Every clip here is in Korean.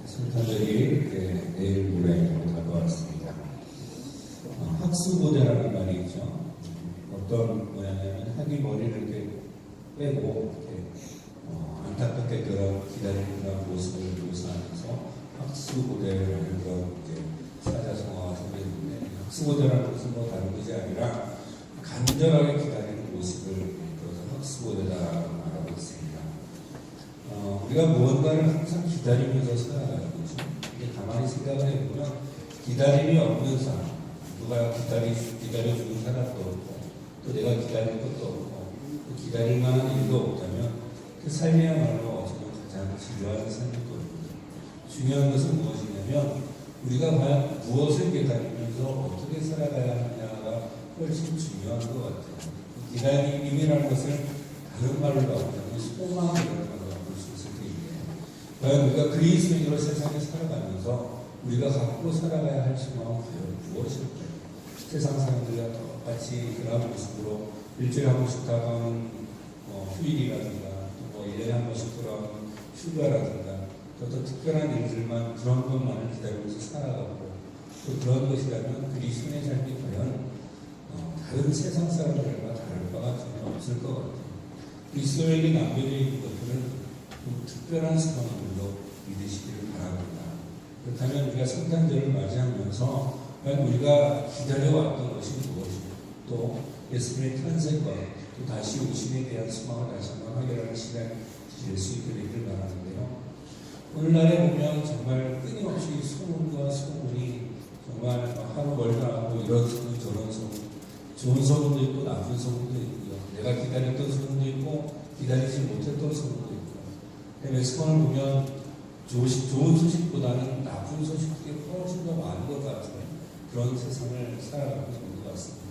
성탄절이 내일 모레로 다가왔습니다. 학수고대라는 말이 있죠. 어떤 모양이냐면 학이 머리를 이렇게 빼고 이렇게 안타깝게 기다리는 그런 모습을 묘사하면서 학수고대라는 그런 사자성어가 생겼는데, 학수고대라는 것은 뭐 다른 것이 아니라 간절하게 기다리는 모습을 그래서 학수고대다라고 말하고 있습니다. 우리가 무언가를 항상 기다리면서 살아가는 거죠. 이게 가만히 생각을 해보면 기다림이 없는 사람, 누가 기다려주는 사람도 없고 또 내가 기다릴 것도 없고 또 기다릴 만한 일도 없다면 그 삶이야말로 어쩌면 가장 지루한 삶일 겁니다. 중요한 것은 무엇이냐면 우리가 과연 무엇을 기다리면서 어떻게 살아가야 하느냐가 훨씬 중요한 것 같아요. 기다림이라는 것을 다른 말로 바꾸자면 소망이라는 과연 우리가 그리스도인으로 세상에 살아가면서 우리가 갖고 살아가야 할 소망은 과연 무엇일까요? 세상 사람들과 똑같이 그런 모습으로 일주일에 한 번씩 다가오는 휴일이라든가 또 1년에 한 번씩 돌아오는 휴가라든가 또 특별한 일들만 그런 것만을 기다리면서 살아가고 또 그런 것이라면 그리스도인의 삶이 과연 다른 세상 사람들과 다를 바가 전혀 없을 것 같아요. 그리스도에게 남겨져 있는 것들은 특별한 소망으로 믿으시기를 바랍니다. 그렇다면 우리가 성탄절을 맞이하면서 우리가 기다려왔던 것이 무엇이고 또 예수님의 탄생과 또 다시 오심에 대한 소망을 다시 한번 확인하는 시간이 될 수 있게 되기를 바라는데요. 오늘날에 보면 정말 끊임없이 소문과 소문이 정말 하루 멀다하고 이런 소문 저런 소문, 좋은 소문도 있고 나쁜 소문도 있고요. 내가 기다렸던 소문도 있고 기다리지 못했던 소문도 있고 매스컴을 보면 좋은 소식보다는 나쁜 소식들이 훨씬 더 많은 것 같은 그런 세상을 살아가고 있는 것 같습니다.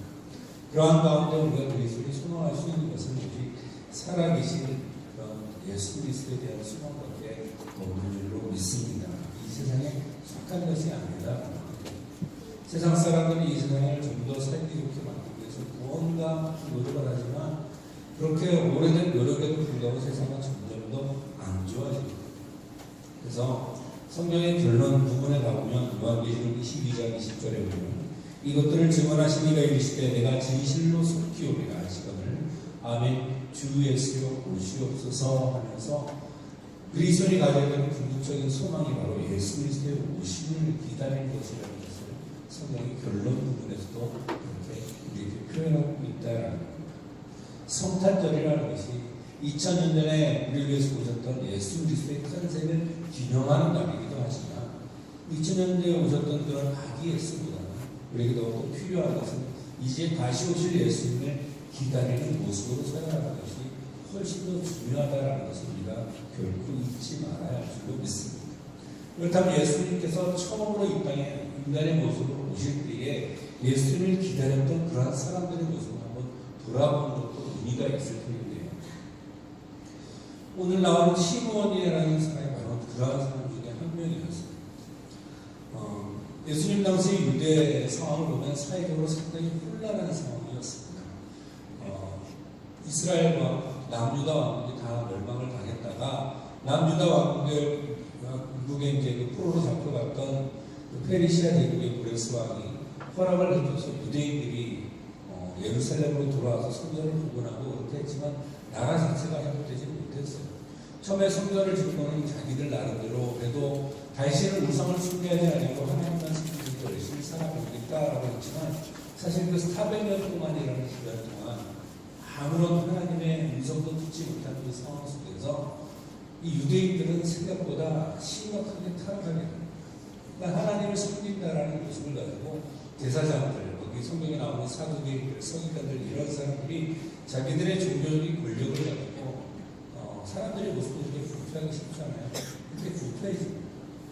그러한 가운데 우리가 그리스도를 소망할 수 있는 것은 오직 살아계신 그런 예수 그리스도에 대한 소망밖에 없는 줄로 믿습니다. 이 세상에 속한 것이 아니다. 세상 사람들이 이 세상을 좀 더 살기 좋게 만들기 위해서 무언가 노력을 하지만 그렇게 오래된 노력에도 불구하고 세상은 점점 더 안 좋아집니다. 그래서 성경의 결론 부분에 가보면 요한계시록 22장 20절에 보면 이것들을 증언하신 이가 이르시되 내가 진실로 속히 오리라 하시거늘 아멘 주 예수여 오시옵소서 하면서 그리스도인이 가져야 되는 궁극적인 소망이 바로 예수 그리스도의 오심을 기다리는 것이라는 것을 성경의 결론 부분에서도 이렇게 우리에게 표현하고 있다라는 겁니다. 성탄절이라는 것이 2000년 전에 우리를 위해서 오셨던 예수 그리스도의 탄생을 기념하는 날이기도 하지만 2000년대에 오셨던 그런 아기 예수보다는 우리에게 더욱더 필요한 것은 이제 다시 오실 예수님을 기다리는 모습으로 살아가는 것이 훨씬 더 중요하다는 것을 우리가 결코 잊지 말아야 할 줄로 믿습니다. 그렇다면 예수님께서 처음으로 이 땅에 인간의 모습으로 오실 때에 예수님을 기다렸던 그러한 사람들의 모습을 한번 돌아보는 것도 의미가 있을 텐데요. 오늘 나오는 시므온이라는 사람이 바로 그러한 사람 중에 한 명이었습니다. 예수님 당시 유대 상황을 보면 사회적으로 상당히 혼란한 상황이었습니다. 이스라엘과 남유다 왕국이 다 멸망을 당했다가 남유다 왕국의 이제 그 포로로 잡혀갔던 그 페르시아 제국의 고레스 왕이 허락을 해줘서 유대인들이 예루살렘으로 돌아와서 성전을 복원하고 그렇게 했지만 나라 자체가 회복되지 못했어요. 처음에 성전을 짓고는 자기들 나름대로 그래도 다시는 우상을 숭배하지 않고 하나님만 섬기고 열심히 살아보겠다라고 했지만 사실 그 400년 동안이라는 기간 동안 아무런 하나님의 음성도 듣지 못한 그 상황 속에서 이 유대인들은 생각보다 심각하게 타락하게 됩니다. 그러니까 하나님을 섬긴다라는 모습을 가지고 제사장들, 거기 성경에 나오는 사두개인들, 서기관들 이런 사람들이 자기들의 종교적인 권력을 가지고 사람들의 모습을 이렇게 부패하기 쉽지 않아요. 이렇게 부패해집니다.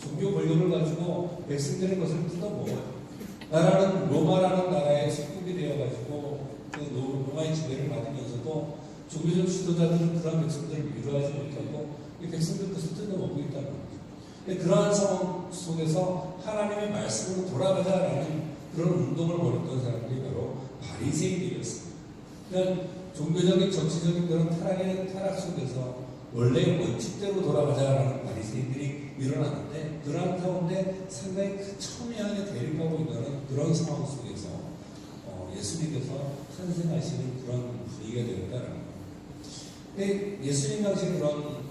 종교 권력을 가지고 백성들의 것을 뜯어먹어요. 나라는 로마라는 나라의 속국이 되어가지고 그 로마의 지배를 받으면서도 종교적 지도자들은 그런 백성들을 위로하지 못하고 이 백성들 것을 뜯어먹고 있다는 거죠. 그러한 상황 속에서 하나님의 말씀으로 돌아가자라는 그런 운동을 벌였던 사람들이 바로 바리새인들이었습니다. 그러니까 종교적인 정치적인 그런 타락 속에서 원래 원칙대로 돌아가자라는 바리새인들이 일어났는데 그러한 가운데 상당히 첨예하게 대립하고 있는 그런 상황 속에서 예수님께서 탄생하시는 그런 분위기가 되었다는 거예요. 근데 예수님 당시 그런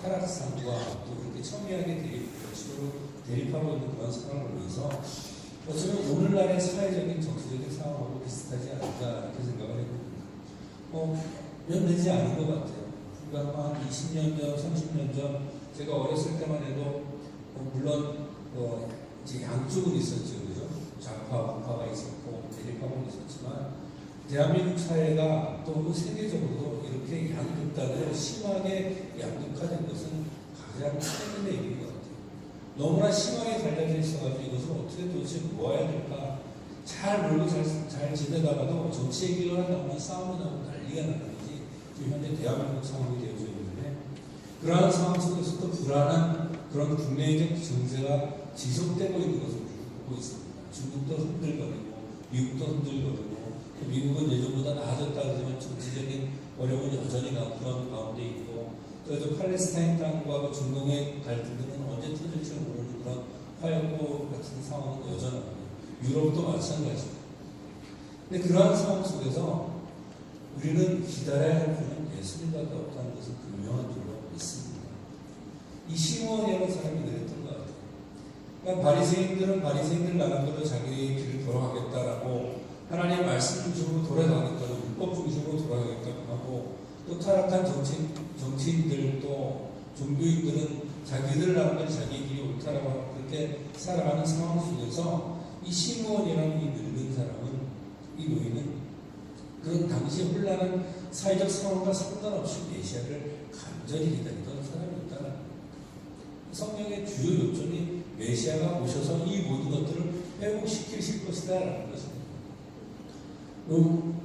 타락상과 또 그렇게 첨예하게 대립하고 있는 그런 상황을 위해서 어쩌면 오늘날의 사회적인 정치적인 상황하고 비슷하지 않을까 이렇게 생각을 해봅니다. 몇 년지 않은 것 같아요. 그러니까 한 20년 전, 30년 전 제가 어렸을 때만 해도 물론 이제 양쪽은 있었죠, 그죠? 좌파, 우파가 있었고 대립하고 있었지만 대한민국 사회가 또 세계적으로도 이렇게 양극단으로 심하게 양극화된 것은 가장 최근의 일인 것 같아요. 너무나 심하게 갈라져 있어가지고 이것을 어떻게 도대체 모아야 될까? 잘 놀고 잘 지내다가도 정치 얘기가 나오면 싸움이 나고 난리가 나는 거지. 지금 현재 대한민국 상황이 되어져 있는데 그러한 상황 속에서도 불안한 그런 국내적 정세가 지속되고 있는 것을 보고 있습니다. 중국도 흔들거리고 미국도 흔들거리고 미국은 예전보다 나아졌다 그러지만 정치적인 어려움은 여전히 그런 가운데 있고 또 팔레스타인 땅과 중동의 갈등들은 언제 터질지 모르는 그런 화약고 같은 상황은 여전합니다. 유럽도 마찬가지입니다. 근데 그러한 상황 속에서 우리는 기다려야 할 분은 예수님밖에 없다는 것을 분명한 줄로 믿습니다. 이 시므온이라는 사람이 그랬던 것 같아요. 그러니까 바리새인들은 바리새인들 나름대로 자기의 길을 걸어가겠다라고 하나님의 말씀 중으로 돌아가겠다고 율법 중심으로 돌아가겠다고 하고 또 타락한 정치인들 또 종교인들은 자기들 나름대로 자기 길이 옳다라고 그렇게 살아가는 상황 속에서 이 시므온이라는 이 늙은 사람은 이 노인은 그런 당시 혼란한 사회적 상황과 상관없이 메시아를 간절히 기다리던 사람이었다는 성령의 주요 요점이 메시아가 오셔서 이 모든 것들을 회복시키실 것이다라는 것입니다.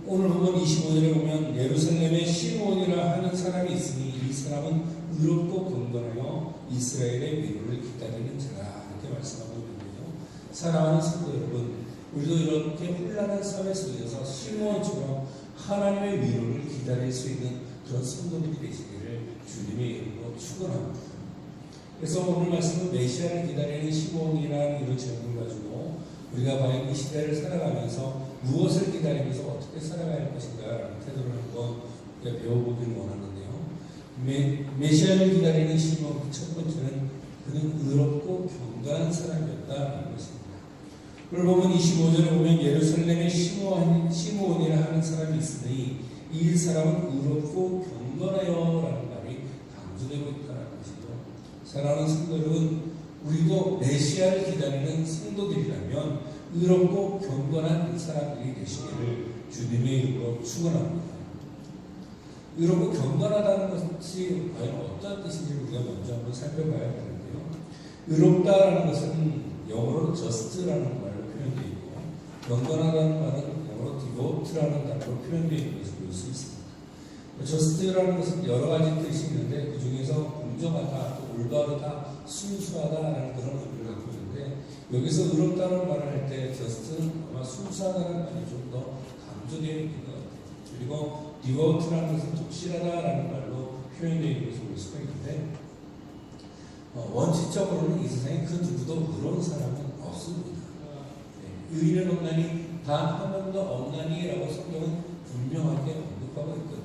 오늘 보면 25절에 보면 예루살렘에 시므온이라 하는 사람이 있으니 이 사람은 의롭고 경건하여 이스라엘의 위로를 기다리는 자라 이렇게 말씀하고 있는데요. 사랑하는 성도 여러분, 우리도 이렇게 혼란한 사회 속에서 시므온처럼 하나님의 위로를 기다릴 수 있는 그런 성도들이 되시기를 주님의 이름으로 축원합니다. 그래서 오늘 말씀은 메시아를 기다리는 시므온이라는 이런 제목을 가지고 우리가 과연 이 시대를 살아가면서 무엇을 기다리면서 어떻게 살아가야 할 것인가라는 태도를 한번 배워보기를 원하는데요. 메시아를 기다리는 시므온 첫 번째는 그는 의롭고 경건한 사람이었다는 것입니다. 오늘 보면 25절에 보면 예루살렘에 시므온이라 하는 사람이 있으니 이 사람은 의롭고 경건하여 라는 말이 강조되고 있다는 것이죠. 사랑하는 성도 여러분, 우리도 메시아를 기다리는 성도들이라면 의롭고 경건한 사람들이 되시기를 주님의 이름으로 축원합니다. 의롭고 경건하다는 것이 과연 어떤 뜻인지 우리가 먼저 한번 살펴봐야 되는데요. 의롭다라는 것은 영어로 just라는 말로 표현되어 있고 경건하다는 말은 영어로 devote라는 단어로 표현되어 있는 것을 볼 수 있습니다. just라는 것은 여러 가지 뜻이 있는데 그 중에서 공정하다, 또 올바르다, 순수하다라는 그런 의미를 갖고 있는데 여기서 의롭다는 말을 할 때 just는 아마 순수하다는 말이 좀 더 강조되어 있는 것 같아요. 그리고 devote라는 것은 독실하다라는 말로 표현되어 있는 것을 볼 수가 있는데 원칙적으로는 이 세상에 그 누구도 의로운 사람은 없습니다. 의인은 없나니 단 한 명도 없나니라고 성경은 분명하게 언급하고 있거든요.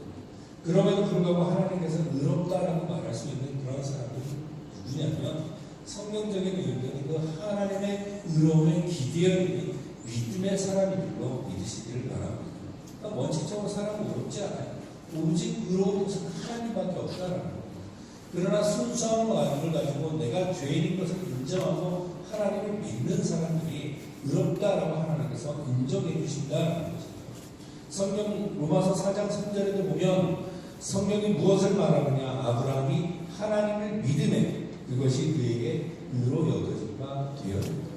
그럼에도 불구하고 하나님께서 의롭다라고 말할 수 있는 그런 사람은 누구냐면 성경적인 의견은 그 하나님의 의로움에 기대어 있는 믿음의 사람이라고 믿으시기를 바랍니다. 그러니까 원칙적으로 사람은 의롭지 않아요. 오직 의로운 것은 하나님밖에 없다라는 겁니다. 그러나 순수한 마음을 가지고 내가 죄인인 것을 인정하고 하나님을 믿는 사람들이 의롭다라고 하나님께서 인정해 주신다는 것입니다. 성경 로마서 4장 3절에도 보면 성경이 무엇을 말하느냐? 아브라함이 하나님을 믿음에 그것이 그에게 의로 여겨진바 되었습니다.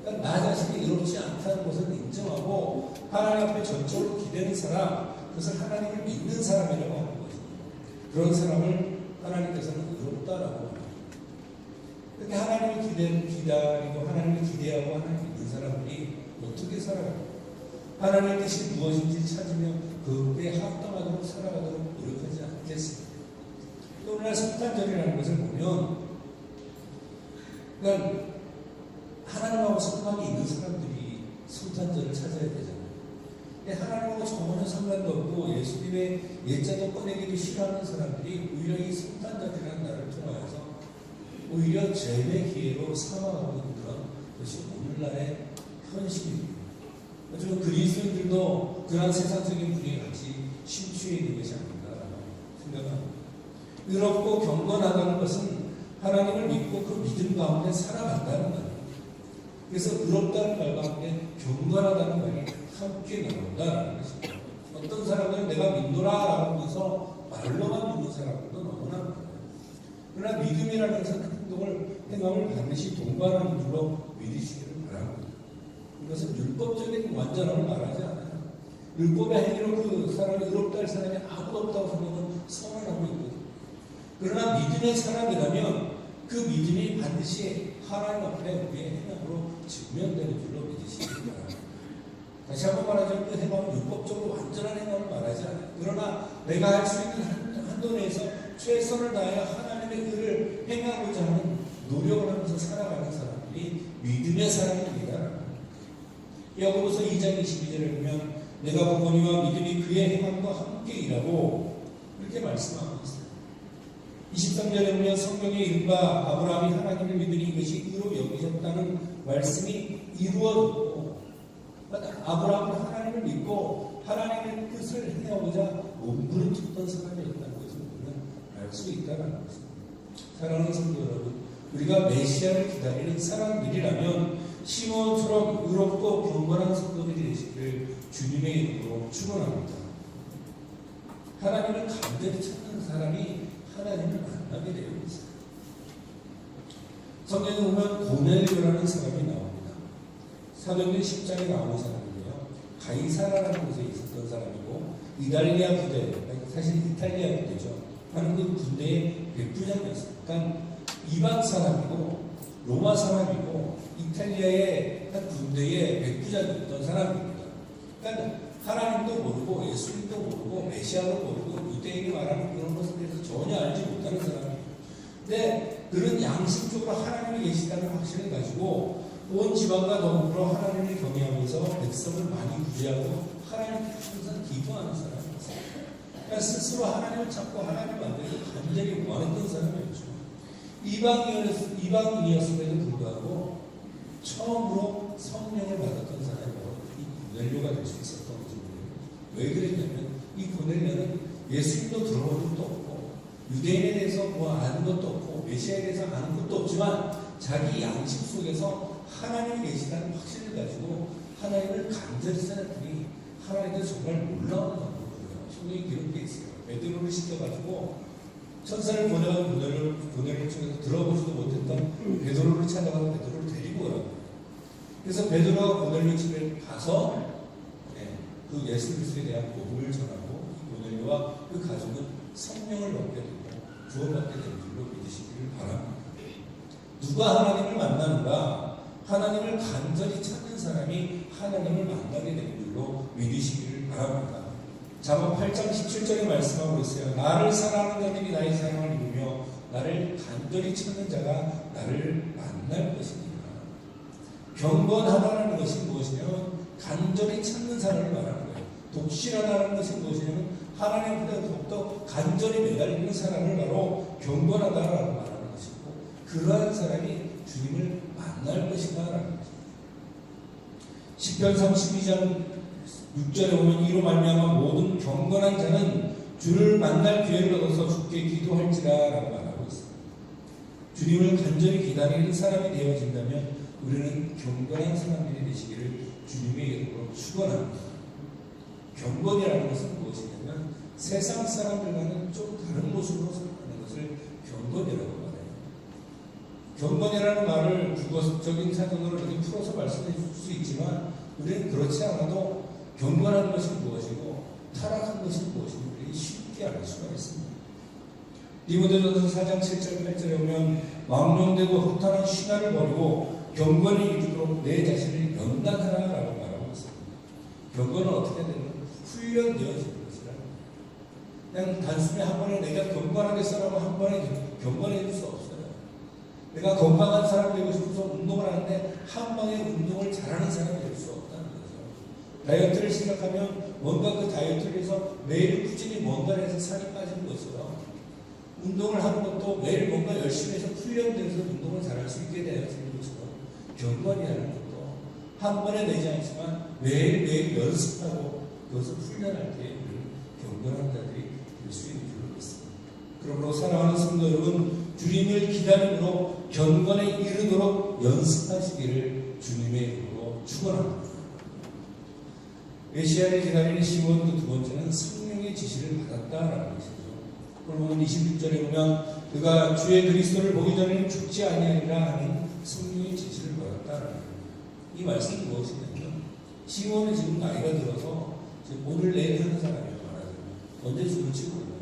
그러니까 나 자신이 의롭지 않다는 것을 인정하고 하나님 앞에 전적으로 기대는 사람, 그것을 하나님을 믿는 사람이라고 하는 것입니다. 그런 사람을 하나님께서는 의롭다라고 합니다. 그렇게 하나님을 기다리고 하나님을 기대하고 하나님을 믿는 사람들이 어떻게 살아요? 하나님의 뜻이 무엇인지 찾으며 그에 합당하도록 살아가도록 노력하지 않겠습니까? 또 오늘날 성탄절이라는 것을 보면 그러니까 하나님하고 상관이 있는 사람들이 성탄절을 찾아야 되잖아요. 근데 하나님하고 전혀 상관도 없고 예수님의 예자도 꺼내기도 싫어하는 사람들이 오히려 이 성탄절이라는 날을 통하여서 오히려 죄의 기회로 삼아가고 있는 그런 것이 오늘날의 현실입니다. 좀 그리스도인들도 그런 세상적인 분위기 같이 심취해 있는 것이 아닌가라고 생각합니다. 의롭고 경건하다는 것은 하나님을 믿고 그 믿음 가운데 살아간다는 말이에요. 그래서 의롭다는 말 가운데 경건하다는 말이 함께 나온다는 것입니다. 어떤 사람들은 내가 믿노라라고 하면서 말로만 믿는 사람들도 너무나 많아요. 그러나 믿음이라는 행동을 반드시 동반하는 줄로 믿으시기를 바랍니다. 이것은 율법적인 완전함을 말하지 않아요. 율법의 행위로 그 사람이 의롭다 할 사람이 아무도 없다고 생각은 선언하고 있거든요. 그러나 믿음의 사람이라면 그 믿음이 반드시 하나님 앞에 우리의 행함으로 증명되는 줄로 믿으시기 바랍니다. 다시 한번 말하자면 그 행함은 율법적으로 완전한 행함을 말하지 않아요. 그러나 내가 할 수 있는 한도 내에서 최선을 다하여 하나님의 의를 행하고자 하는 노력을 하면서 살아가는 사람들이 믿음의 사람입니다. 야고보서 2장 22절에 보면 내가 부모니와 믿음이 그의 행함과 함께 일하고 이렇게 말씀하고 있어요. 23절에 보면 성경에 이른바 아브라함이 하나님을 믿으니 이것이 의로 여기셨다는 말씀이 이루어졌고 아브라함은 하나님을 믿고 하나님의 뜻을 행하고자 몸부림쳤던 사람이었다는 것을 우리는 알 수 있다는 것입니다. 사랑하는 성도 여러분, 우리가 메시아를 기다리는 사람들이라면 시몬처럼 의롭고 경건한 성도들이 되시기를 주님의 이름으로 축원합니다. 하나님을 간절히 찾는 사람이 하나님을 만나게 되어 있어요. 성경에 보면 고넬료라는 사람이 나옵니다. 사도행전 10장에 나오는 사람이고요. 가이사라라는 곳에 있었던 사람이고 이탈리아 부대, 사실 이탈리아 부대죠. 하는 그 군대의 백부장이었어요. 그러니까 이방 사람이고 로마 사람이고 이탈리아의 한 군대의 백부장이었던 사람입니다. 그러니까 하나님도 모르고 예수님도 모르고 메시아도 모르고 유대인이 말하는 그런 것에 대해서 전혀 알지 못하는 사람이에요. 근데 그런 양심적으로 하나님이 계시다는 확신을 가지고 온 지방과 더불어 하나님을 경외하면서 백성을 많이 구제하고 하나님께 항상 기도하는 사람이었어요. 그러니까 스스로 하나님을 찾고 하나님을 만들고 간절히 원했던 사람이었죠. 이방인이었음에도 불구하고 처음으로 성령을 받았던 사람이 바로 이 고넬료가 될 수 있었던 거죠. 왜 그랬냐면 이 고넬료는 예수님도 들어본 적도 없고 유대인에 대해서 뭐 아는 것도 없고 메시아에 대해서 아는 것도 없지만 자기 양심 속에서 하나님이 계시다는 확신을 가지고 하나님을 간절히 생각하니 하나님도 정말 놀라운 거예요. 성경이 기록되어 있어요. 베드로를 시켜가지고 천사를 보내간 고넬료를 통해서 들어보지도 못했던 베드로를 찾아가서 베드로를 데리고 오라고. 그래서 베드로가 고넬료 집에 가서 그 예수 그리스도에 대한 복음을 전하고 고넬료와 그 가족은 성령을 얻게 되고 구원받게 되는 줄로 믿으시기를 바랍니다. 누가 하나님을 만나는가? 하나님을 간절히 찾는 사람이 하나님을 만나게 되는 줄로 믿으시기를 바랍니다. 잠언 8장 17절에 말씀하고 있어요. 나를 사랑하는 자들이 나의 사랑을 이루며 나를 간절히 찾는 자가 나를 만날 것이니라. 경건하다는 것이 무엇이냐면 간절히 찾는 사람을 말하는 거예요. 독실하다는 것이 무엇이냐면 하나님 앞에 더욱더 간절히 매달리는 사람을 바로 경건하다라고 말하는 것이고 그러한 사람이 주님을 만날 것이다라는 것입니다. 시편 32장 6절에 보면 이로 말미암아 모든 경건한 자는 주를 만날 기회를 얻어서 주께 기도할지라라고 말하고 있습니다. 주님을 간절히 기다리는 사람이 되어진다면 우리는 경건한 사람들이 되시기를 주님의 이름으로 축원합니다. 경건이라는 것은 무엇이냐면 세상 사람들과는 좀 다른 모습으로 살아가는 것을 경건이라고 말해요. 경건이라는 말을 국어적인 사전으로 이렇게 풀어서 말씀해 줄 수 있지만 우리는 그렇지 않아도 경건한 것이 무엇이고 타락한 것이 무엇인지 우리 쉽게 알 수가 있습니다. 디모데전서 4장 7절 8절에 보면 망령되고 허탄한 신화를 버리고 경건을 이루도록 내 자신을 연단하라라고 말하고 있습니다. 경건은 어떻게 되는 훈련되어지는 것이라. 그냥 단순히 한 번에 내가 경건하겠어라고 한 번에 경건해질 수 없어요. 내가 건강한 사람 되고 싶다. 한 번에 운동을 잘하는 사람이 될 수 없다는 거죠. 다이어트를 시작하면 뭔가 그 다이어트를 해서 매일 꾸준히 뭔가를 해서 살이 빠지는 것처럼 운동을 하는 것도 매일 뭔가 열심히 해서 훈련돼서 운동을 잘할 수 있게 되어지는 것처럼 경건이라는 것도 한 번에 되지 않지만 매일매일 연습하고 그것을 훈련할 때 경건한 자들이 될 수 있는 줄로 믿습니다. 그러므로 사랑하는 성도 여러분, 주님을 기다림으로 경건에 이르도록 연습하시기를 주님의 이름으로 축원합니다. 메시아를 기다리는 시몬 그 두 번째는 성령의 지시를 받았다라는 것이죠. 그러면 26절에 보면 그가 주의 그리스도를 보기 전에는 죽지 아니하리라 하는 성령의 지시를 받았다라는 거예요. 이 말씀이 무엇이냐면 시몬은 지금 나이가 들어서 지금 오늘 내일 하는 사람이에요. 말하자면 언제 죽을지 몰라요.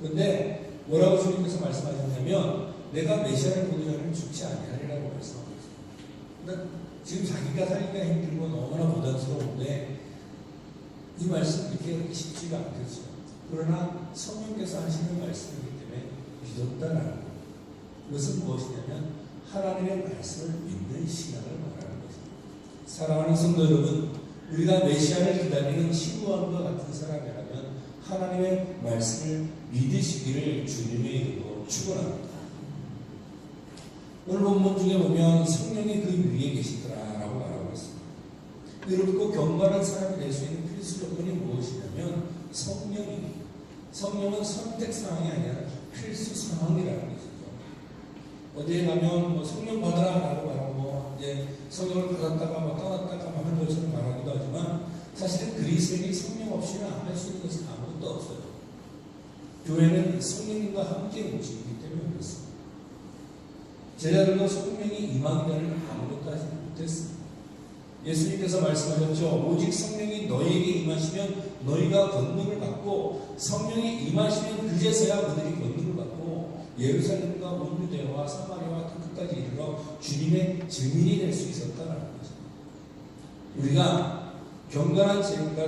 그런데 뭐라고 주님께서 말씀하셨냐면 내가 메시아를 보기 전에는 죽지 아니하리라고 말씀하고 있어요. 그러니까 지금 자기가 살기가 힘들고 너무나 부담스러운데 이 말씀 믿기가 쉽지가 않겠죠. 그러나 성령께서 하시는 말씀이기 때문에 믿었다라는 것. 그것은 무엇이냐면 하나님의 말씀을 믿는 신앙을 말하는 것입니다. 사랑하는 성도 여러분, 우리가 메시아를 기다리는 시므온과 같은 사람이라면 하나님의 말씀을 믿으시기를 주님의 이름으로 축원합니다. 오늘 본문 중에 보면 성령이 그 위에 계시더라라고 말하고 있습니다. 이렇게 경건한 사람이 될 수 있는 필수 조건이 무엇이냐면 성령은 선택사항이 아니라 필수 상황이라는 것이죠. 어디에 가면 뭐 성령 받아라라고 말하고 이제 성령을 받았다가 떠났다가 하는 것처럼 말하기도 하지만 사실은 그리스도인이 성령 없이는 할 수 있는 것은 아무것도 없어요. 교회는 성령님과 함께 움직이기 때문에 그렇습니다. 제자들도 성령이 임하기 전에는 아무것도 하지 못했습니다. 예수님께서 말씀하셨죠. 오직 성령이 너희에게 임하시면 너희가 권능을 받고 성령이 임하시면 그제서야 그들이 권능을 받고 예루살렘과 온 유대와 사마리아와 끝까지 이르러 주님의 증인이 될 수 있었다는 거죠. 우리가 경건한 제자가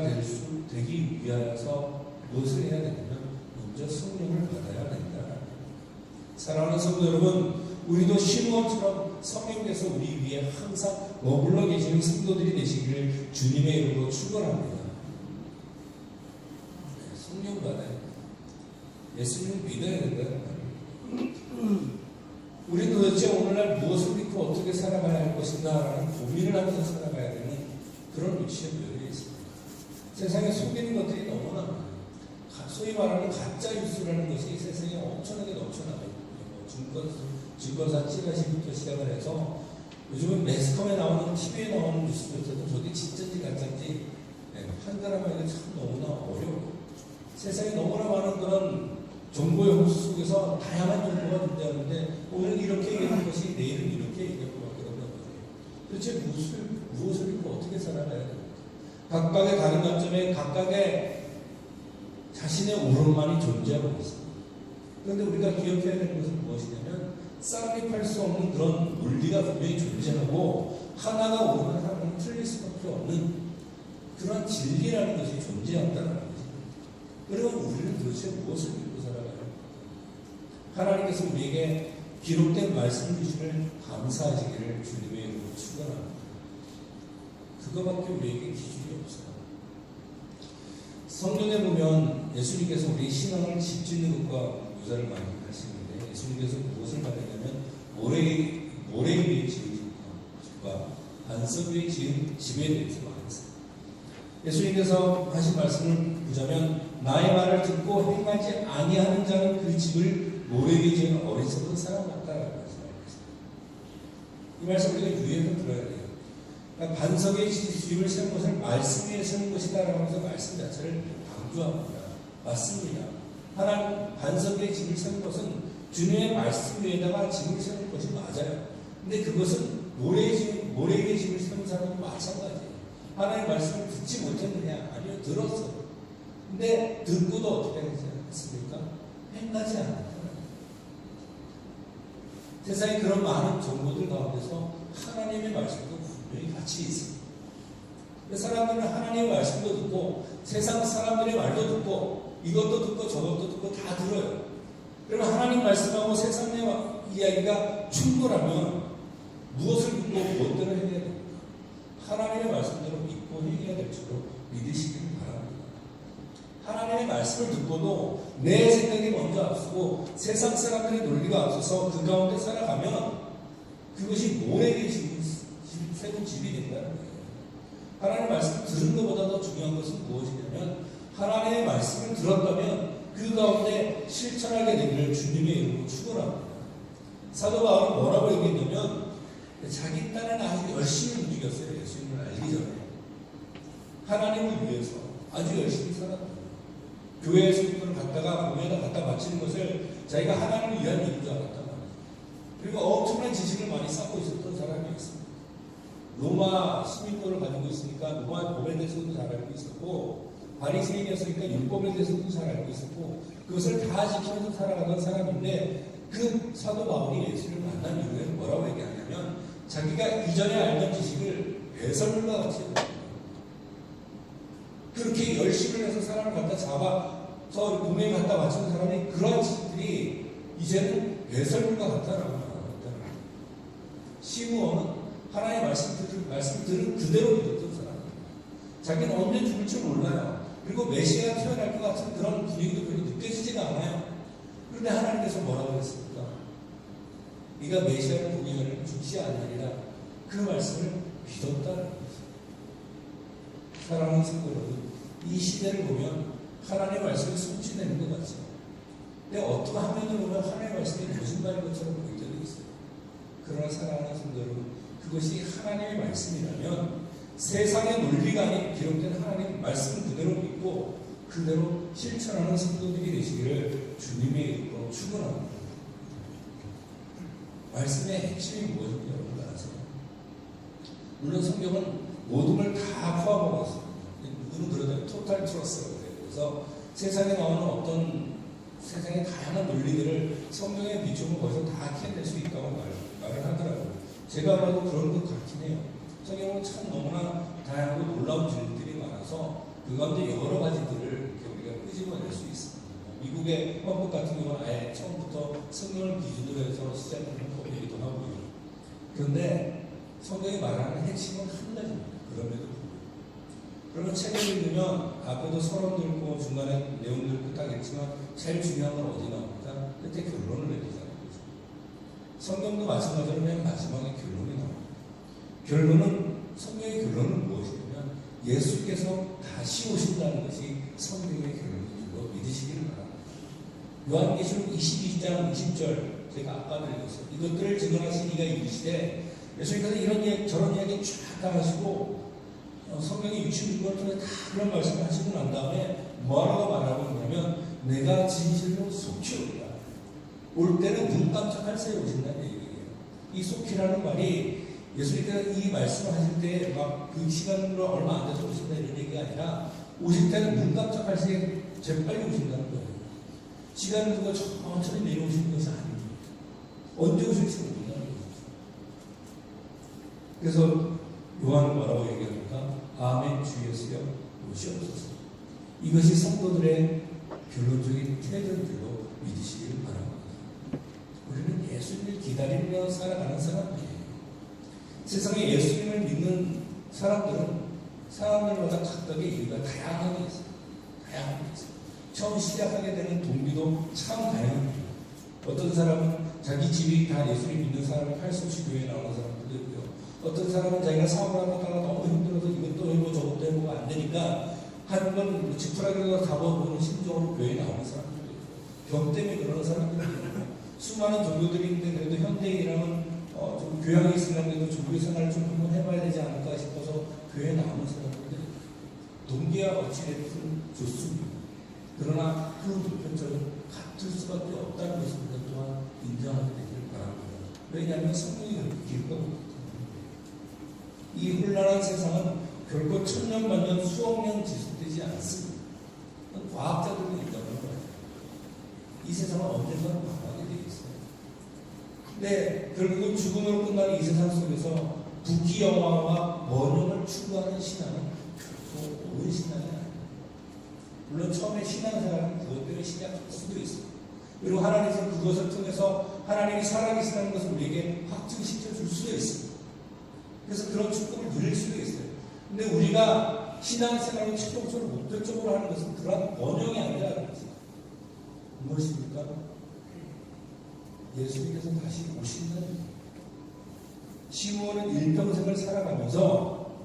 되기 위하여서 무엇을 해야 되냐면 먼저 성령을 받아야 된다. 사랑하는 성도 여러분, 우리도 시므온처럼 성령께서 우리 위에 항상 머물러 계시는 성도들이 되시기를 주님의 이름으로 축원합니다. 성령 받아야 돼요. 예수님을 믿어야 된다는 말이에요. 우리 도대체 오늘날 무엇을 믿고 어떻게 살아가야 할 것인가라는 고민을 하면서 살아가야 되는 그런 위치에 놓여 있습니다. 세상에 속이는 것들이 너무나 많아요. 소위 말하는 가짜 뉴스라는 것이 세상에 엄청나게 넘쳐나요. 증거사 찌라시부터 시작을 해서 요즘은 매스컴에 나오는 TV에 나오는 뉴스부터도 저게 진짜인지 가짜인지 판단하기가 참 너무나 어려워요. 세상에 너무나 많은 그런 정보의 홍수 속에서 다양한 정보가 존재하는데 오늘 이렇게 얘기하는 것이 내일은 이렇게 얘기하고 막 그런단 말이에요. 도대체 무엇을 믿고 어떻게 살아가야 됩니까? 각각의 다른 관점에 각각의 자신의 옳음만이 존재하고 있습니다. 그런데 우리가 기억해야 되는 것은 무엇이냐면 쌍립할 수 없는 그런 논리가 분명히 존재하고 하나가 옳은 하나는 틀릴 수밖에 없는 그런 진리라는 것이 존재한다는 것입니다. 그러면 우리는 도대체 무엇을 믿고 살아가요? 하나님께서 우리에게 기록된 말씀 주시를 감사하시기를 주님의 이름으로 축원합니다. 그거밖에 우리에게 기준이 없어요. 성경에 보면 예수님께서 우리 신앙을 집짓는 것과 묘사를 많이 하시는데 예수님께서 무엇을 말하냐면 모래 위에 지은 집과 반석 위에 지은 집에 대해서 말했어요. 예수님께서 하신 말씀을 보자면 나의 말을 듣고 행하지 아니하는 자는 그 집을 모래 위에 지은 어리석은 사람 같다라고 말씀하셨어요. 이 말씀 우리가 유의해서 들어야 돼요. 그러니까 반석에 집을 세운 것을 말씀 위에 세운 것이다라고 해서 말씀 자체를 강조합니다. 맞습니다. 하나님 반석 위에 집을 세운 것은 주님의 말씀 위에다가 집을 세운 것이 맞아요. 근데 그것은 모래 위에 집을 세운 사람은 마찬가지예요. 하나님의 말씀을 듣지 못했느냐? 아니요, 들었어. 근데 듣고도 어떻게 했습니까? 행하지 않았다. 세상에 그런 많은 정보들 가운데서 하나님의 말씀도 분명히 같이 있습니다. 사람들은 하나님의 말씀도 듣고 세상 사람들의 말도 듣고 이것도 듣고 저것도 듣고 다 들어요. 그러면 하나님 말씀하고 세상의 이야기가 충돌하면 무엇을 믿고 무엇대로 해야 믿으시길 바랍니다. 하나님의 말씀을 듣고도 내 생각이 먼저 앞서고 세상 사람들의 논리가 앞서서 그 가운데 살아가면 그것이 모래의 새로운 집이 된다는 거예요. 하나님의 말씀을 들은 것보다 더 중요한 것은 무엇이냐면 하나님의 말씀을 들었다면 그 가운데 실천하게 되기를 주님의 이름으로 축원합니다. 사도 바울이 뭐라고 얘기했냐면 자기 딴에는 아주 열심히 움직였어요. 예수님을 알기 전에. 하나님을 위해서 아주 열심히 살았다. 교회에 성도를 갖다가 교회에다 갖다 바치는 것을 자기가 하나님을 위한 일인 줄 알았단 말이에요. 그리고 엄청난 지식을 많이 쌓고 있었던 사람이었습니다. 로마 시민권을 가지고 있으니까 로마 법에 대해서도 잘 알고 있었고 바리새인이었으니까 율법에 대해서도 잘 알고 있었고 그것을 다 지키면서 살아가던 사람인데 그 사도 바울이 예수를 만난 이후에 뭐라고 얘기하냐면 자기가 이전에 알던 지식을 배설물과 같이 해요. 그렇게 열심히 해서 사람을 갖다 잡아서 공에 갖다 맞추는 사람이 그런 짓들이 이제는 배설물과 같다라고 말합니다. 시므온은 하나님의 말씀 들은 그대로 믿었던 사람입니다. 자기는 언제 죽을지 몰라요. 그리고 메시아가 태어날 것 같은 그런 분위기도 별로 느껴지지가 않아요. 그런데 하나님께서 뭐라고 했습니까? 네가 메시아를 보기 전에는 죽지 않으리라. 그 말씀을 믿었다는 거죠. 사랑하는 성도 여러분, 이 시대를 보면 하나님의 말씀이 성취되는 것 같죠. 근데 어떤 화면을 보면 하나님의 말씀이 거짓말인 것처럼 보일 때도 있어요. 그러나 사랑하는 성도 여러분, 그것이 하나님의 말씀이라면 세상의 논리가 아닌 기록된 하나님의 말씀 그대로 믿고 그대로 실천하는 성도들이 되시기를 주님의 이름으로 축원합니다. 말씀의 핵심이 무엇인지 여러분 아세요? 물론 성경은 모든 걸 다 포함하고 있습니다. 누구는 그러다 토탈 트러스라고 해요. 그래서 세상에 나오는 어떤 세상의 다양한 논리들을 성경에 비추면 거기서 다 캐낼 수 있다고 말을 하더라고요. 제가 봐도 그런 것 같긴 해요. 성경은 참 너무나 다양하고 놀라운 진리들이 많아서 그 가운데 여러 가지들을 이렇게 우리가 끄집어낼 수 있습니다. 미국의 헌법 같은 경우는 아예 처음부터 성경을 기준으로 해서 시작하는 법이기도 하고요. 그런데 성경이 말하는 핵심은 한 가지입니다. 그럼에도 불구하고. 그러면 책을 읽으면 앞에도 서론도 읽고 중간에 내용도 읽고 딱 읽지만 제일 중요한 건 어디 나옵니까? 끝에 결론을 내리자는 거죠. 성경도 마찬가지로 맨 마지막에 결론이 나옵니다. 결론은 성경의 결론은 무엇이냐면 예수께서 다시 오신다는 것이 성경의 결론인 줄로 믿으시기를 바랍니다. 요한계시록 22장 20절 제가 아까도 읽었어요. 이것들을 증언하신 이가 이르시되 예수님께서 이런 이야기 저런 이야기 쫙 다 하시고 성경의 66권을 통해 다 그런 말씀을 하시고 난 다음에 뭐라고 말하고 있냐면 내가 진실로 속히 오리라. 올 때는 눈 깜짝할 새에 오신다는 얘기예요. 이 속히라는 말이 예수님께서 이 말씀을 하실 때 막 그 시간으로 얼마 안 돼서 오신다 이런 얘기가 아니라 오실 때는 눈 깜짝할 새에 재빨리 오신다는 거예요. 시간을 두고 천천히 내려오시는 것이 아닙니다. 언제 오실지 모른다는 거죠. 그래서 요한은 뭐라고 얘기합니까? 아멘 주 예수여 오시옵소서. 이것이 성도들의 결론적인 태도인 줄로 믿으시기를 바랍니다. 우리는 예수님을 기다리며 살아가는 사람들이에요. 세상에 예수님을 믿는 사람들마다 각각의 이유가 다양하게 있어요. 다양하게 있어요. 처음 시작하게 되는 동기도 참 다양합니다. 어떤 사람은 자기 집이 다 예수님 믿는 사람이 할 수 없이 교회에 나오는 사람들도 있고요. 어떤 사람은 자기가 사업을 하다가 너무 힘들어서 이것도 해보고 저것도 해보고 안 되니까 하는 건 지푸라기로 잡아보는 심정으로 교회에 나오는 사람들도 있고 병 때문에 그러는 사람들도 있고 수많은 종교들이 있는데 그래도 현대인이라면 좀 교양이 있으려면 종교 생활을 좀 한번 해봐야 되지 않을까 싶어서 교회에 나오는 사람들도 있고 동기와 어찌됐든 좋습니다. 그러나 그 보편적으로 같을 수밖에 없다는 것을 우리가 또한 인정하게 되기를 바랍니다. 왜냐하면 성경이 그렇게 기록하고 이 혼란한 세상은 결코 천년만년 수억 년 지속되지 않습니다. 과학자들도 인정하는 거예요. 이 세상은 언젠가는 망하게 되어 있어요. 근데 결국은 죽음으로 끝나는 이 세상 속에서 부귀영화와 번영을 추구하는 신앙은 결코 옳은 신앙이 아닙니다. 물론 처음에 신앙생활은 그것 때문에 시작할 수도 있습니다. 그리고 하나님께서 그것을 통해서 하나님이 살아계시다는 것을 우리에게 확증시켜 줄 수도 있습니다. 그래서 그런 축복을 누릴 수도 있어요. 근데 우리가 신앙생활을 최종적으로 목적적으로 하는 것은 그러한 번영이 아니라는 거죠. 무엇입니까? 예수님께서 다시 오신다는 거예요. 시므온은 일평생을 살아가면서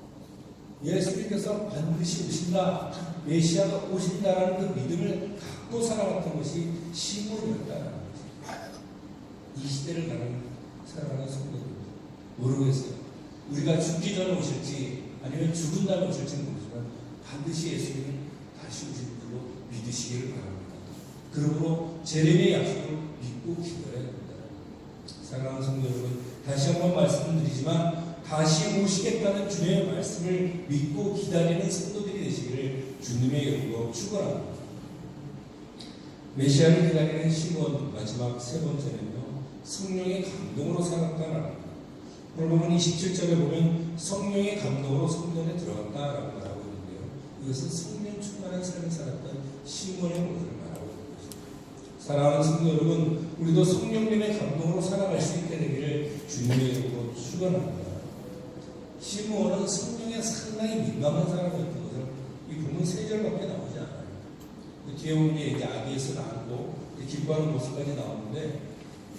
예수님께서 반드시 오신다, 메시아가 오신다라는 그 믿음을 갖고 살아왔던 것이 시므온이었다는 거죠. 이 시대를 살아가는 성도들입니다. 모르겠어요. 우리가 죽기 전에 오실지 아니면 죽은 다음에 오실지는 모르지만 반드시 예수님은 다시 오실 줄로 믿으시기를 바랍니다. 그러므로 재림의 약속을 믿고 기도해야 됩니다. 사랑하는 성도 여러분, 다시 한번 말씀을 드리지만 다시 오시겠다는 주님의 말씀을 믿고 기다리는 성도들이 되시기를 주님의 이름으로 축원합니다. 메시아를 기다리는 시몬 마지막 세 번째는요, 성령의 감동으로 살았다라는 겁니다. 오늘 보면 27절에 보면 성령의 감동으로 성전에 들어갔다라고 말하고 있는데요, 이것은 성령 충만한 삶을 살았던 시몬의 모습을 말하고 있는 것입니다. 사랑하는 성도 여러분, 우리도 성령님의 감동으로 살아갈 수 있게 되기를 주님의 이름으로 축원합니다. 시므온은 성령에 상당히 민감한 사람이었던 것을 이 본문 3절밖에 나오지 않아요. 그 뒤에 보면 이제 아기에서 나오고 기뻐하는 모습까지 나오는데,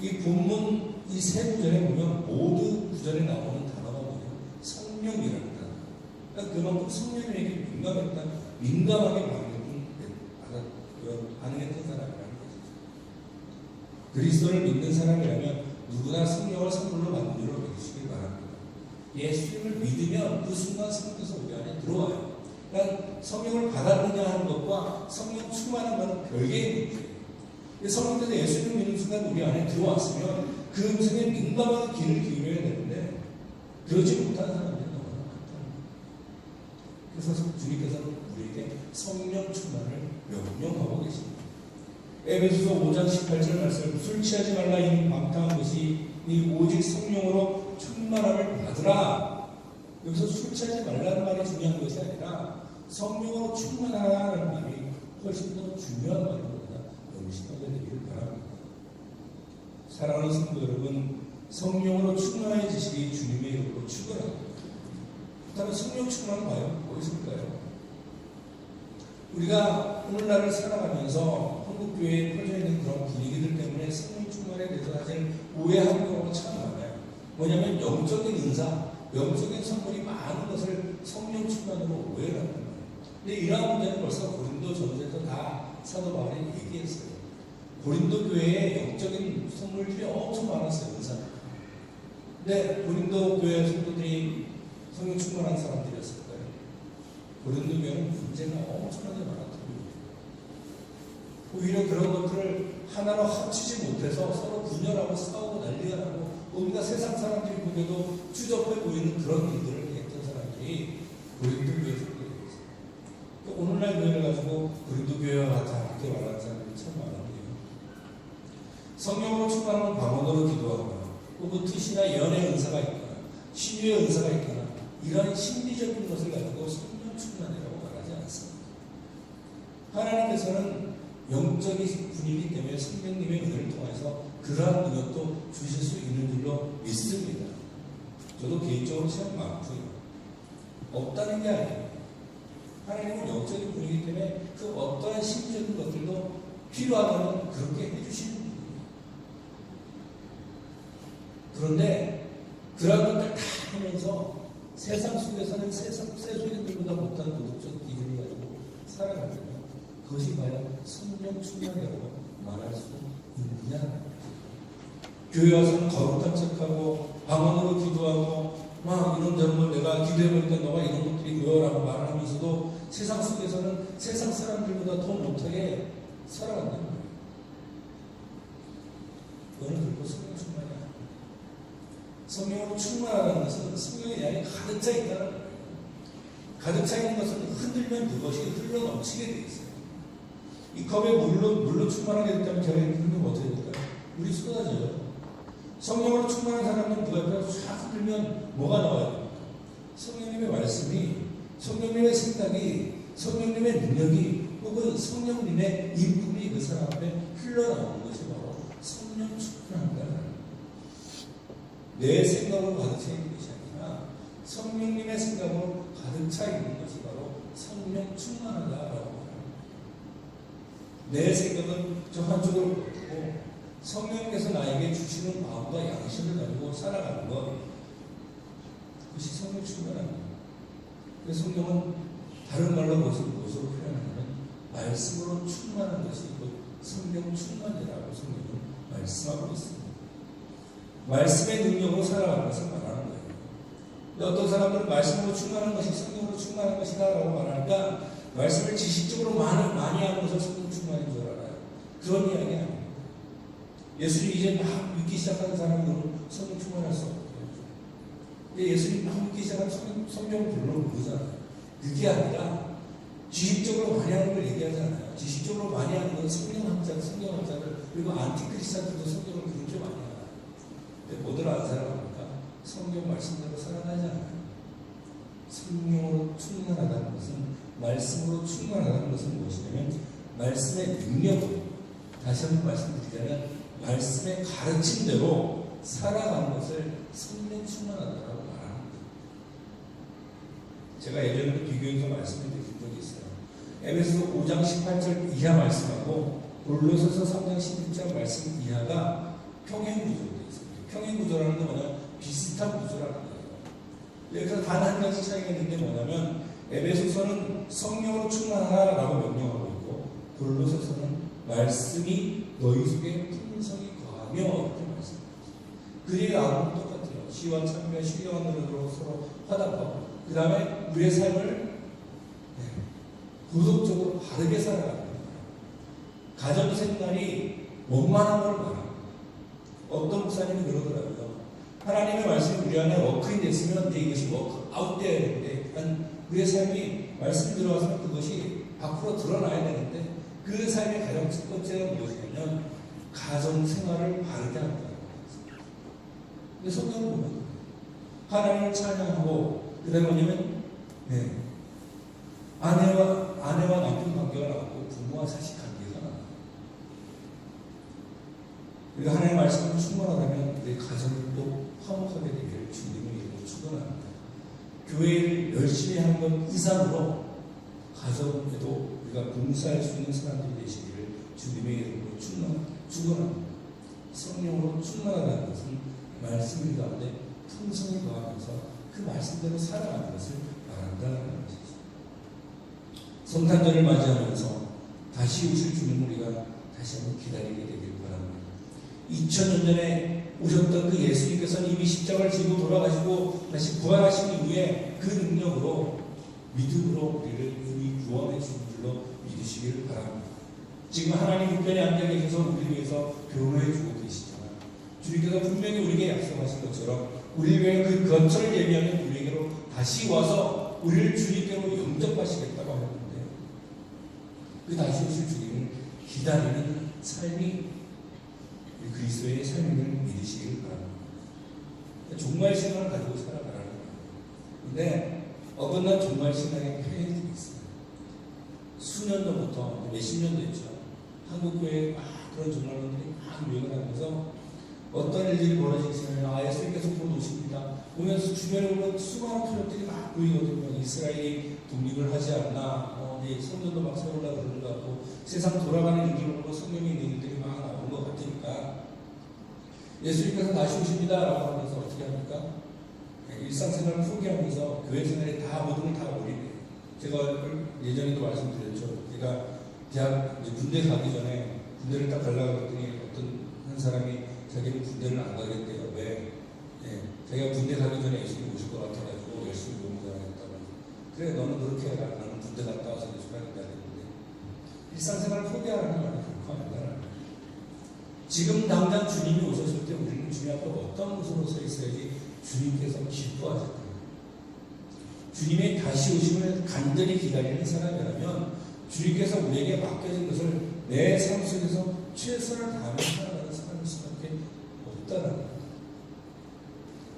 이 본문 이 세 구절에 보면 모두 구절에 나오는 단어가 뭐냐? 성령이라는 단어. 그러니까 그만큼 성령에게 민감하게 반응했던 사람이라는 거죠. 그리스도를 믿는 사람이라면 누구나 성령을 선물로 받는 줄로 믿으시길 바랍니다. 예수님을 믿으면 그 순간 성령께서 우리 안에 들어와요. 그러니까 성령을 받았느냐 하는 것과 성령 충만한 것은 별개의 문제예요. 성령께서 예수님을 믿는 순간 우리 안에 들어왔으면 그 음성에 민감하게 귀를 기울여야 되는데 그러지 못하는 사람들이 너무나 많다는 거예요. 그래서 주님께서는 우리에게 성령 충만을 명령하고 계십니다. 에베소서 5장 18절 말씀, 술 취하지 말라 이는 방탕한 것이 이 오직 성령으로 충만함을 받으라. 여기서 술 취하지 말라는 말이 중요한 것이 아니라 성령으로 충만하라는 말이 훨씬 더 중요한 말입니다. 명심하게 되기를 바랍니다. 사랑하는 성도 여러분, 성령으로 충만해지시기 주님의 이름으로 축원합니다. 그렇다면 성령 충만은 과연 무엇일까요? 우리가 오늘날을 살아가면서 한국교회에 퍼져 있는 그런 분위기들 때문에 성령 충만에 대해서 사실 오해하는 경우가 참 많아요. 뭐냐면 영적인 은사, 영적인 선물이 많은 것을 성령 충만으로 오해를 한단 말이에요. 근데 이러한 문제는 벌써 고린도 전서에서 다 사도 바울이 얘기했어요. 고린도 교회에 영적인 선물들이 엄청 많았어요, 은사. 근데 고린도 교회 성도들이 성령 충만한 사람들이었을까요? 고린도 교회는 문제가 엄청나게 많았던 거예요. 오히려 그런 것들을 하나로 합치지 못해서 서로 분열하고 싸우고 난리가 나고 우리가 세상 사람들이 보기에도 추접해 보이는 그런 일들을 했던 사람들이 고린도 교회 성도들이었어요. 그러니까 오늘날 교회를 가지고 고린도 교회와 같아 이렇게 말하는 사람들이 참 많은데요. 성령으로 충만하면 방언으로 기도하거나 혹은 뜻이나 예언의 은사가 있거나 신유의 은사가 있거나 이러한 심리적인 것을 가지고 성령 충만이라고 말하지 않습니다. 하나님께서는 영적인 분이기 때문에 성령님의 은혜를 통해서 그러한 능력도 주실 수 있는 줄로 믿습니다. 저도 개인적으로 참 많고요. 없다는 게 아니에요. 하나님은 영적인 분이기 때문에 그 어떠한 심리적인 것들도 필요하다면 그렇게 해주시는 분이에요. 그런데 그런 것들 다 하면서 세상 속에서는 세속인들보다 못한 도덕적 기준을 가지고 살아가면 그것이 과연 성령 충만이라고 말할 수 있느냐? 교회 와서는 거룩한 척하고 방언으로 기도하고 막 이런저런 걸 내가 기도해보니까 너가 이런 것들이 보여라고 말하면서도 세상 속에서는 세상 사람들보다 더 못하게 살아간다는 거예요. 그거는 결코 성령 충만이 아니에요. 성령으로 충만하다는 것은 성령의 양이 가득 차 있다는 거예요. 가득 차 있는 것은 흔들면 그것이 흘러 넘치게 되어 있어요. 이 컵에 물로 충만하게 됐다면 저희 흔들면 어떻게 될까요? 물이 쏟아져요. 성령으로 충만한 사람은 그 앞에서 쫙 흔들면 뭐가 나와요? 성령님의 말씀이, 성령님의 생각이, 성령님의 능력이 혹은 성령님의 인품이 그 사람 앞에 흘러나오는 것이 바로 성령 충만한다. 내 생각으로 가득 차 있는 것이 아니라 성령님의 생각으로 가득 차 있는 것이 바로 내 생각은 저 한쪽으로 뻗고 성령께서 나에게 주시는 마음과 양심을 가지고 살아가는 것, 그것이 성령 충만합니다. 그래서 성령은 다른 말로 무엇으로 표현하냐면 말씀으로 충만한 것이 성령 충만이라고 성령은 말씀하고 있습니다. 말씀의 능력으로 살아가는 것을 말하는 거예요. 근데 어떤 사람들은 말씀으로 충만한 것이 성령으로 충만한 것이다 라고 말하니까 말씀을 지식적으로 많이 하는 것을 성령 충만인 줄 알아요. 그런 이야기 아닙니다. 예수님 이제 막 믿기 시작하는 사람들은 성령 충만할 수 없거든요. 근데 예수님 막 믿기 시작하는 성령을 별로 모르잖아요. 그게 아니라 지식적으로 많이 하는 걸 얘기하잖아요. 지식적으로 많이 하는 건 성령학자들, 그리고 안티크리스찬들도 성령을 그렇게 많이 하요. 근데 뭐들 안 살아갑니까? 성령 말씀대로 살아가지 않아요. 성령으로 충만하다는 것은, 말씀으로 충만하다는 것은 무엇이냐면 말씀의 능력으로, 다시 한번 말씀드리자면 말씀의 가르침대로 살아가는 것을 성령 충만하다고 말합니다. 제가 예전에 비교해서 말씀을 드린 적이 있어요. 에베소서 5장 18절 이하 말씀하고 골로새서 3장 16절 말씀 이하가 평행 구조로 되어 있습니다. 평행 구조라는 건 뭐냐면 비슷한 구조라는 거예요. 여기서 단 한 가지 차이가 있는데 뭐냐면 에베소서는 성령으로 충만하라고 명령하고 있고 골로새서는 말씀이 너희 속에 풍성히 거하며 이렇게 말씀합니다. 그의 아름은 똑같아요. 시와 참며 신령한 노력으로 서로 화답하고 그 다음에 우리의 삶을 도덕적으로 바르게 살아가는 거예요. 가정생활이 원만한 걸 말합니다. 어떤 목사님이 그러더라고요. 하나님의 말씀이 우리 안에 워크인 됐으면 이것이 워크아웃 돼야 되는데 우리의 삶이 말씀 들어와서는 그것이 밖으로 드러나야 되는데 그 삶의 가장 첫 번째가 무엇이냐면 가정생활을 바르게 한다는 거예요. 근데 성경을 보면 하나님을 찬양하고 그 다음에 뭐냐면 아내와 남편 관계가 나오고 부모와 자식 관계가 나와요. 우리가 하나님의 말씀을 충만하다면 우리 가정을 또 화목하게 되기를 주님의 이름으로 축원합니다. 교회를 열심히 하는 것 이상으로 가정에도 우리가 봉사할 수 있는 사람들이 되시기를 주님의 이름으로 축원합니다. 성령으로 충만하다는 것은 말씀 가운데 풍성히 거하면서 그 말씀대로 살아가는 것을 말한다는 것이죠. 성탄절을 맞이하면서 다시 오실 주님을 우리가 다시 한번 기다리게 되길 바랍니다. 2000년 전에 오셨던 그 예수님께서는 이미 십자가를 지고 돌아가시고 다시 부활하신 이후에 그 능력으로 믿음으로 우리를 이미 구원해 주신 줄로 믿으시길 바랍니다. 지금 하나님 우편에 앉아 계셔서 우리를 위해서 교훈해 주고 계시잖아요. 주님께서 분명히 우리에게 약속하신 것처럼 우리를 위해 그 거처를 예비하는 우리에게로 다시 와서 우리를 주님께로 영접하시겠다고 하는데 그 다시 오실 주님을 기다리는 삶이 그리스도의 삶임을 믿으시길 바랍니다. 종말 신앙을 가지고 살아가라는 거예요. 그런데 어긋난 종말 신앙의 표현들이 있어요. 수년 전부터 몇십 년 됐죠. 한국 교회에 막 그런 종말론들이 막 유행을 하면서 어떤 일들이 벌어지시면 예수님께서 곧 오십니다. 보면서 주변에 보면 수많은 표현들이 막 보이거든요. 이스라엘이 독립을 하지 않나, 성전도 막 세우려고 그러는 것 같고 세상 돌아가는 일들로 성경에 있는 일들이 막 나오는 것 같으니까 예수님께서 다시 오십니다 라고 하면서 어떻게 합니까? 일상생활을 포기하면서 교회 생활에 다 모든 걸 다 올리네요. 제가 예전에도 말씀드렸죠. 제가 대학 군대 가기 전에 군대를 딱 가려고 했더니 어떤 한 사람이 자기는 군대를 안 가겠대요. 왜? 자기가 군대 가기 전에 예수님 오실 것 같아가지고 열심히 공부하겠다고. 그래, 너는 그렇게 해라. 나는 군대 갔다 와서 예수님 하겠다 했는데 일상생활을 포기하라는 말이 결코 아니다라는 거예요. 지금 당장 주님이 오셨을 때 우리는 주님 앞에 어떤 모습으로 서 있어야지 주님께서 기뻐하실 거예요. 주님의 다시 오심을 간절히 기다리는 사람이라면 주님께서 우리에게 맡겨진 것을 내 삶 속에서 최선을 다하며 살아가는 사람일 수밖에 없다는 겁니다.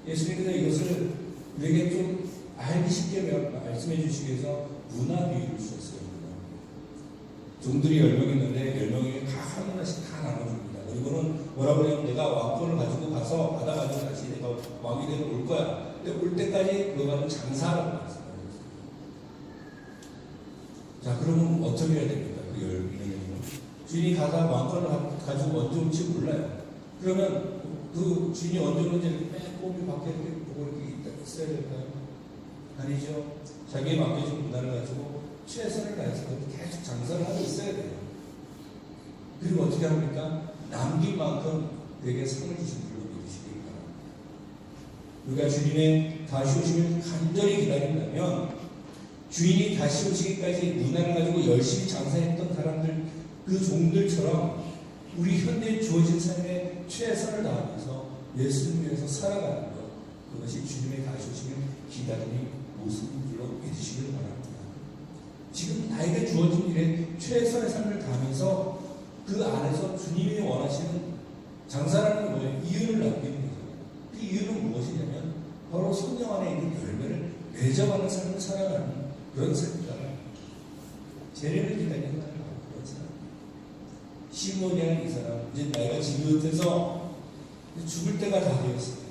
예수님께서 이것을 우리에게 좀 알기 쉽게 말씀해 주시기 위해서 문화 비유를 주셨어요. 종들이 10명 있는데 10명에게 각 하나씩 다 나눠줍니다. 그리고는 뭐라고 그러냐면 내가 왕권을 가지고 가서 받아가지고 다시 내가 왕이 되어 올 거야. 근데 올 때까지 그거 가지고 장사하라고 말씀하셨어요. 자, 그러면 어떻게 해야 됩니까? 그 10명은 주인이 가다 왕권을 가지고 언제 올지 몰라요. 그러면 그 주인이 언제 오는지 이렇게 빼꼼히 밖에 이렇게 보고 이렇게 있어야 될까요? 아니죠. 자기의 맡겨진 문화를 가지고 최선을 다해서 계속 장사를 하고 있어야 돼요. 그리고 어떻게 합니까? 남긴 만큼 그에게 상을 주신 줄로 믿으시기 바랍니다. 우리가 주님의 다시 오심을 간절히 기다린다면 주인이 다시 오시기까지 문화를 가지고 열심히 장사했던 사람들, 그 종들처럼 우리 현대에 주어진 삶에 최선을 다하면서 예수를 위해서 살아가는 것, 그것이 주님의 다시 오심을 기다리는 모습인 줄로 믿으시길 바랍니다. 지금 나에게 주어진 일에 최선의 삶을 다하면서 그 안에서 주님이 원하시는 장사라는 뭐예요? 이윤을 남기는 거죠. 그 이유는 무엇이냐면 바로 성령 안에 있는 열매를 맺어가는 삶을 살아가는 그런 삶이다. 재래를 기다리는 사람이 바로 그런 사람이에요. 시몬이라는 이 사람, 이제 나이가 지긋해서 죽을 때가 다 되었어요.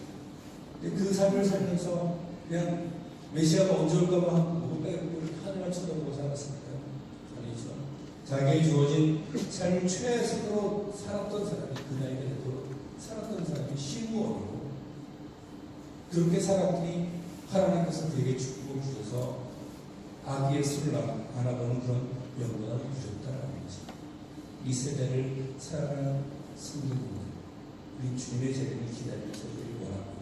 그 삶을 살면서 그냥 메시아가 언제 올까봐 목을 빼고 하늘만 쳐다보고 살았습니다. 아니죠. 자기에 주어진 삶을 최선으로 살았던 사람이, 그 나이가 되도록 살았던 사람이 시므온이고, 그렇게 살았더니 하나님께서 그에게 축복을 주셔서 아기의 술을 안아보는 그런 영광을 주셨다는 거죠. 이 세대를 살아가는 성도입니다. 우리 주님의 재림을 기다리면서 우리를 원합니다.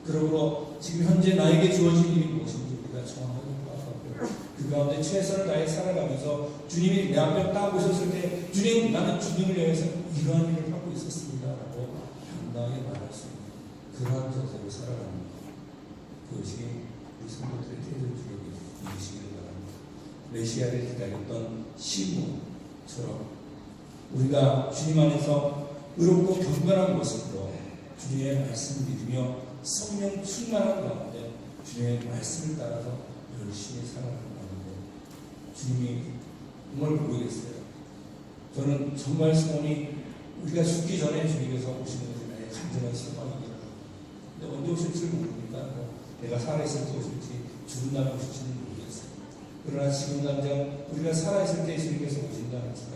그러므로 지금 현재 나에게 주어진 일이 무엇인지 우리가 정확하게 파악하고 그 가운데 최선을 다해 살아가면서 주님이 내 앞에 딱 오셨을 때 주님, 나는 주님을 위해서 이러한 일을 하고 있었습니다 라고 당당하게 말할 수 있는 그러한 자세로 살아가는 것, 그것이 우리 성도들의 태도를 믿으시기를 바랍니다. 메시아를 기다렸던 시므온처럼 우리가 주님 안에서 의롭고 경건한 모습으로 주님의 말씀을 믿으며 성령 충만한 가운데 주님의 말씀을 따라서 열심히 살아가는 가운데 주님이 정말 모르겠어요. 저는 정말 소원이 우리가 죽기 전에 주님께서 오시는 것이 나의 간절한 소망이긴 합니다. 근데 언제 오실지 모르니까 내가 살아있을 때 오실지 죽은 다음에 오실지는 모르겠어요. 그러나 지금 당장 우리가 살아있을 때 주님께서 오신다는 것은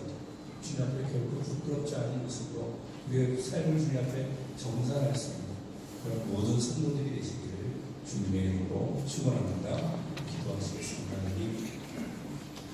주님 앞에 결코 부끄럽지 않은 모습으로 우리의 삶을 주님 앞에 정산할 수 있는 그런 모든 성도들이 되시기를 주님의 이름으로 축원합니다. 기도하시겠습니다.